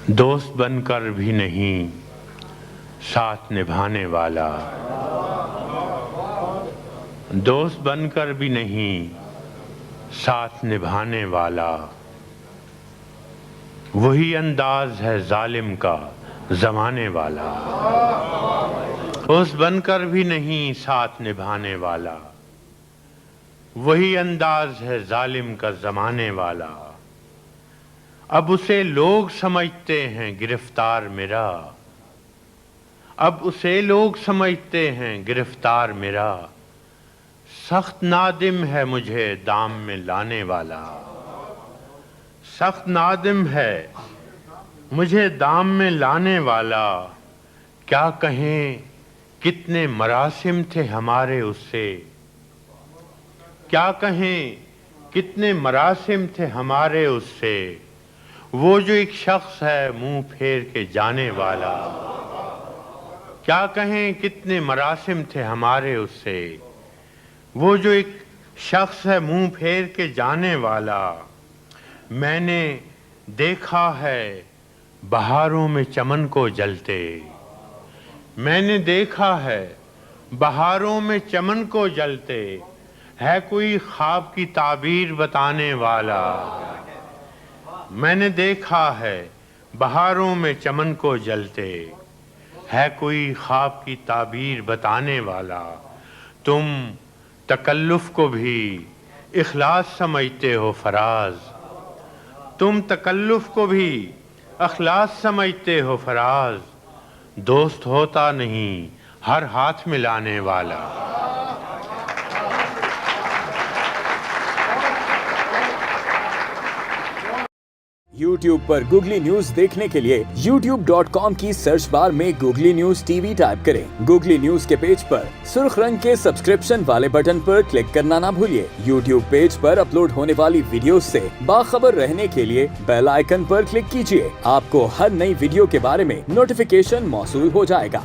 दोस्त बनकर भी नहीं साथ निभाने वाला, दोस्त बनकर भी नहीं साथ निभाने वाला, वही अंदाज है जालिम का जमाने वाला। दोस्त बनकर भी नहीं साथ निभाने वाला, वही अंदाज है जालिम का जमाने वाला। अब उसे लोग समझते हैं गिरफ्तार मेरा, अब उसे लोग समझते हैं गिरफ्तार मेरा, सख्त नादिम है मुझे दाम में लाने वाला, सख्त नादिम है मुझे दाम में लाने वाला। क्या कहें कितने मरासिम थे हमारे उससे, क्या कहें कितने मरासिम थे हमारे उससे, वो जो एक शख्स है मुंह फेर के जाने वाला। क्या कहें कितने मरासिम थे हमारे उससे, वो जो एक शख्स है मुंह फेर के जाने वाला। मैंने देखा है बहारों में चमन को जलते, मैंने देखा है बहारों में चमन को जलते, है कोई ख्वाब की ताबीर बताने वाला। मैंने देखा है बहारों में चमन को जलते, है कोई ख्वाब की ताबीर बताने वाला। तुम तकल्लुफ को भी इखलास समझते हो फराज, तुम तकल्लुफ को भी अखलास समझते हो फराज, दोस्त होता नहीं हर हाथ मिलाने वाला। YouTube पर गूगली न्यूज देखने के लिए youtube.com की सर्च बार में गूगली न्यूज टीवी टाइप करें। गूगली न्यूज के पेज पर सुर्ख रंग के सब्सक्रिप्शन वाले बटन पर क्लिक करना ना भूलिए। YouTube पेज पर अपलोड होने वाली वीडियोस से बाखबर रहने के लिए बेल आइकन पर क्लिक कीजिए। आपको हर नई वीडियो के बारे में नोटिफिकेशन मौसूल हो जाएगा।